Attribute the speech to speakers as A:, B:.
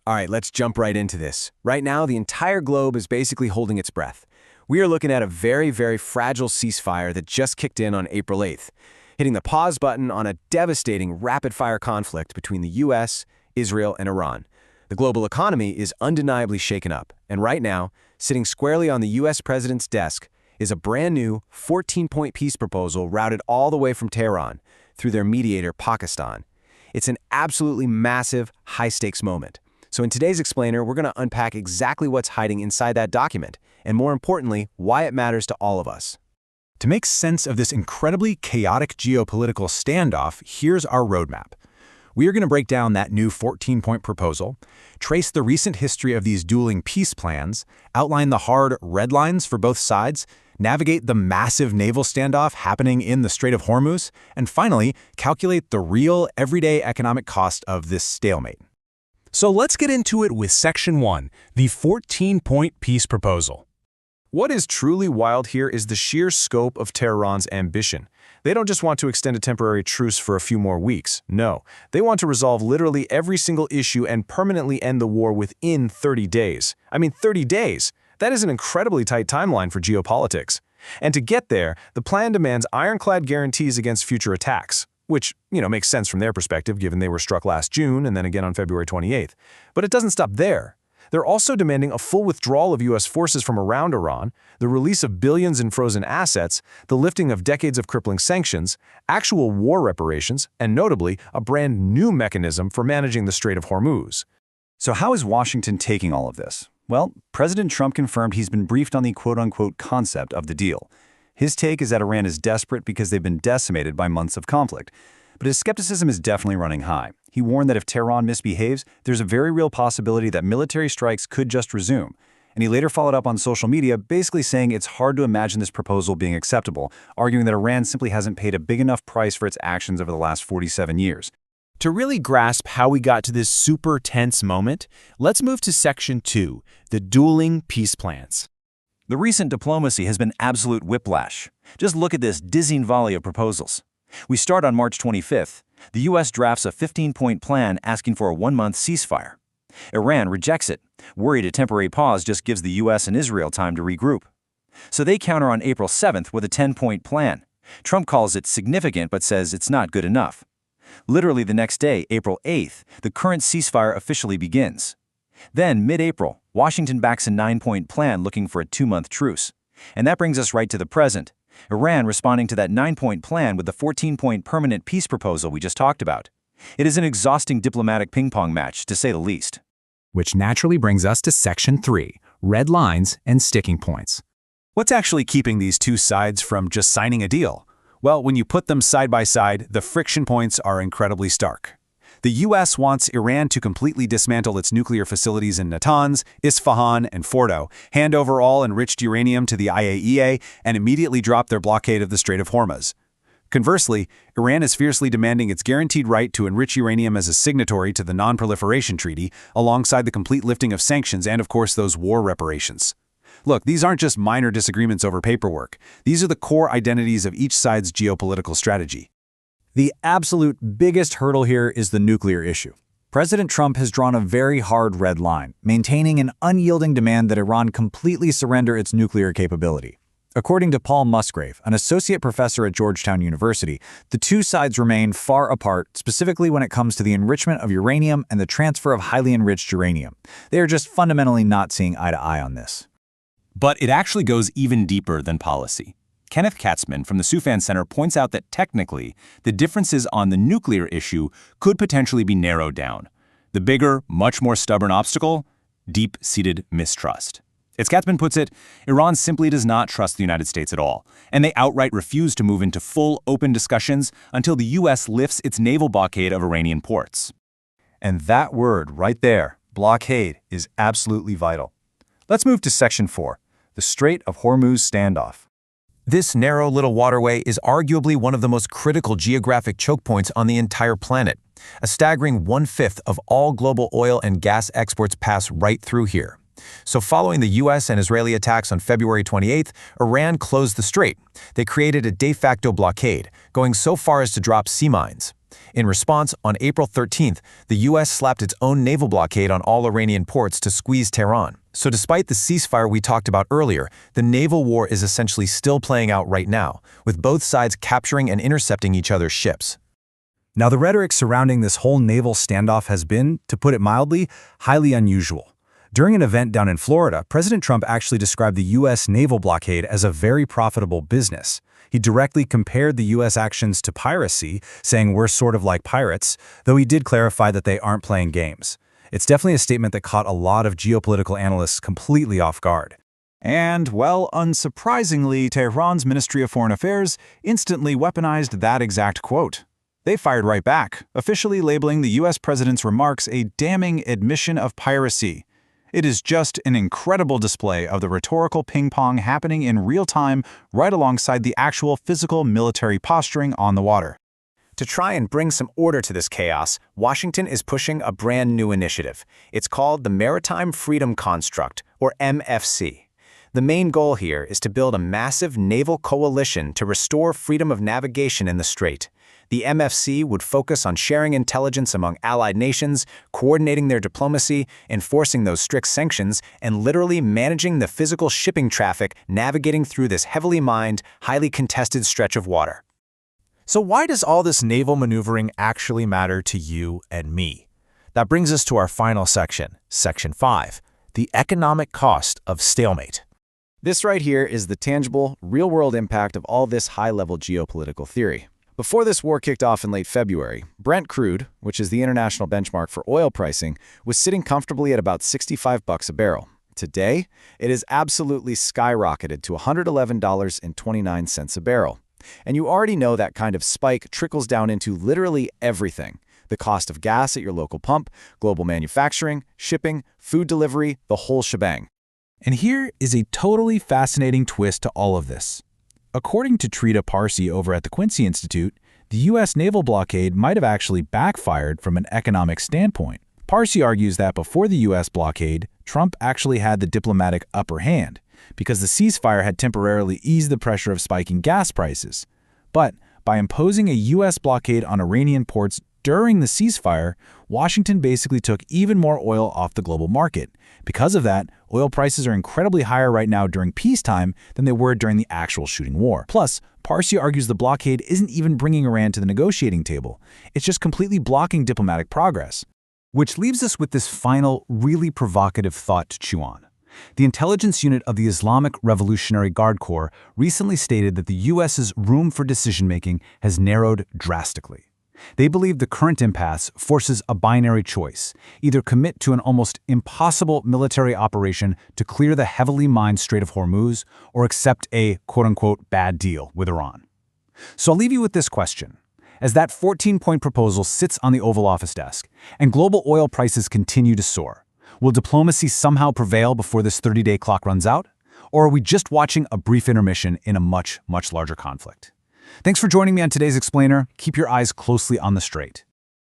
A: All right, let's jump right into this. Right now, the entire globe is basically holding its breath. We are looking at a very, very fragile ceasefire that just kicked in on April 8th, hitting the pause button on a devastating rapid-fire conflict between the US, Israel, and Iran. The global economy is undeniably shaken up, and right now, sitting squarely on the US president's desk is a brand new 14-point peace proposal routed all the way from Tehran through their mediator, Pakistan. It's an absolutely massive, high-stakes moment. So in today's Explainer, we're going to unpack exactly what's hiding inside that document, and more importantly, why it matters to all of us.
B: To make sense of this incredibly chaotic geopolitical standoff, here's our roadmap. We are going to break down that new 14-point proposal, trace the recent history of these dueling peace plans, outline the hard red lines for both sides, navigate the massive naval standoff happening in the Strait of Hormuz, and finally, calculate the real, everyday economic cost of this stalemate. So let's get into it with Section 1, the 14-point peace proposal.
A: What is truly wild here is the sheer scope of Tehran's ambition. They don't just want to extend a temporary truce for a few more weeks. No, they want to resolve literally every single issue and permanently end the war within 30 days. I mean, 30 days! That is an incredibly tight timeline for geopolitics. And to get there, the plan demands ironclad guarantees against future attacks, which, makes sense from their perspective given they were struck last June and then again on February 28th. But it doesn't stop there. They're also demanding a full withdrawal of U.S. forces from around Iran, the release of billions in frozen assets, the lifting of decades of crippling sanctions, actual war reparations, and notably, a brand new mechanism for managing the Strait of Hormuz.
C: So how is Washington taking all of this? Well, President Trump confirmed he's been briefed on the quote-unquote concept of the deal. His take is that Iran is desperate because they've been decimated by months of conflict. But his skepticism is definitely running high. He warned that if Tehran misbehaves, there's a very real possibility that military strikes could just resume. And he later followed up on social media, basically saying it's hard to imagine this proposal being acceptable, arguing that Iran simply hasn't paid a big enough price for its actions over the last 47 years.
B: To really grasp how we got to this super tense moment, let's move to Section 2, the dueling peace plans.
C: The recent diplomacy has been absolute whiplash. Just look at this dizzying volley of proposals. We start on March 25th. The U.S. drafts a 15-point plan asking for a one-month ceasefire. Iran rejects it, worried a temporary pause just gives the U.S. and Israel time to regroup. So they counter on April 7th with a 10-point plan. Trump calls it significant but says it's not good enough. Literally the next day, April 8th, the current ceasefire officially begins. Then, mid-April, Washington backs a 9-point plan looking for a 2-month truce. And that brings us right to the present. Iran responding to that 9-point plan with the 14-point permanent peace proposal we just talked about. It is an exhausting diplomatic ping-pong match, to say the least.
B: Which naturally brings us to Section 3, red lines and sticking points.
A: What's actually keeping these two sides from just signing a deal? Well, when you put them side by side, the friction points are incredibly stark. The U.S. wants Iran to completely dismantle its nuclear facilities in Natanz, Isfahan, and Fordo, hand over all enriched uranium to the IAEA, and immediately drop their blockade of the Strait of Hormuz. Conversely, Iran is fiercely demanding its guaranteed right to enrich uranium as a signatory to the Non-Proliferation Treaty, alongside the complete lifting of sanctions and, of course, those war reparations. Look, these aren't just minor disagreements over paperwork. These are the core identities of each side's geopolitical strategy.
C: The absolute biggest hurdle here is the nuclear issue. President Trump has drawn a very hard red line, maintaining an unyielding demand that Iran completely surrender its nuclear capability. According to Paul Musgrave, an associate professor at Georgetown University, the two sides remain far apart, specifically when it comes to the enrichment of uranium and the transfer of highly enriched uranium. They are just fundamentally not seeing eye to eye on this.
D: But it actually goes even deeper than policy. Kenneth Katzman from the Soufan Center points out that technically, the differences on the nuclear issue could potentially be narrowed down. The bigger, much more stubborn obstacle? Deep-seated mistrust. As Katzman puts it, Iran simply does not trust the United States at all, and they outright refuse to move into full, open discussions until the U.S. lifts its naval blockade of Iranian ports.
C: And that word right there, blockade, is absolutely vital. Let's move to Section 4, the Strait of Hormuz standoff.
E: This narrow little waterway is arguably one of the most critical geographic choke points on the entire planet. A staggering 1/5 of all global oil and gas exports pass right through here. So following the US and Israeli attacks on February 28th, Iran closed the strait. They created a de facto blockade, going so far as to drop sea mines. In response, on April 13th, the US slapped its own naval blockade on all Iranian ports to squeeze Tehran. So despite the ceasefire we talked about earlier, the naval war is essentially still playing out right now, with both sides capturing and intercepting each other's ships.
B: Now, the rhetoric surrounding this whole naval standoff has been, to put it mildly, highly unusual. During an event down in Florida, President Trump actually described the U.S. naval blockade as a very profitable business. He directly compared the U.S. actions to piracy, saying we're sort of like pirates, though he did clarify that they aren't playing games. It's definitely a statement that caught a lot of geopolitical analysts completely off guard.
F: And, well, unsurprisingly, Tehran's Ministry of Foreign Affairs instantly weaponized that exact quote. They fired right back, officially labeling the U.S. president's remarks a damning admission of piracy. It is just an incredible display of the rhetorical ping-pong happening in real time right alongside the actual physical military posturing on the water.
A: To try and bring some order to this chaos, Washington is pushing a brand new initiative. It's called the Maritime Freedom Construct, or MFC. The main goal here is to build a massive naval coalition to restore freedom of navigation in the strait. The MFC would focus on sharing intelligence among allied nations, coordinating their diplomacy, enforcing those strict sanctions, and literally managing the physical shipping traffic navigating through this heavily mined, highly contested stretch of water.
B: So why does all this naval maneuvering actually matter to you and me? That brings us to our final section, Section 5, the economic cost of stalemate.
A: This right here is the tangible, real-world impact of all this high-level geopolitical theory. Before this war kicked off in late February, Brent crude, which is the international benchmark for oil pricing, was sitting comfortably at about $65 a barrel. Today, it has absolutely skyrocketed to $111.29 a barrel. And you already know that kind of spike trickles down into literally everything. The cost of gas at your local pump, global manufacturing, shipping, food delivery, the whole shebang.
B: And here is a totally fascinating twist to all of this. According to Trita Parsi over at the Quincy Institute, the U.S. naval blockade might have actually backfired from an economic standpoint. Parsi argues that before the U.S. blockade, Trump actually had the diplomatic upper hand because the ceasefire had temporarily eased the pressure of spiking gas prices. But by imposing a U.S. blockade on Iranian ports during the ceasefire, Washington basically took even more oil off the global market. Because of that, oil prices are incredibly higher right now during peacetime than they were during the actual shooting war. Plus, Parsi argues the blockade isn't even bringing Iran to the negotiating table. It's just completely blocking diplomatic progress. Which leaves us with this final, really provocative thought to chew on. The intelligence unit of the Islamic Revolutionary Guard Corps recently stated that the U.S.'s room for decision-making has narrowed drastically. They believe the current impasse forces a binary choice, either commit to an almost impossible military operation to clear the heavily mined Strait of Hormuz or accept a quote-unquote bad deal with Iran. So I'll leave you with this question. As that 14-point proposal sits on the Oval Office desk and global oil prices continue to soar, will diplomacy somehow prevail before this 30-day clock runs out? Or are we just watching a brief intermission in a much, much larger conflict? Thanks for joining me on today's Explainer. Keep your eyes closely on the strait.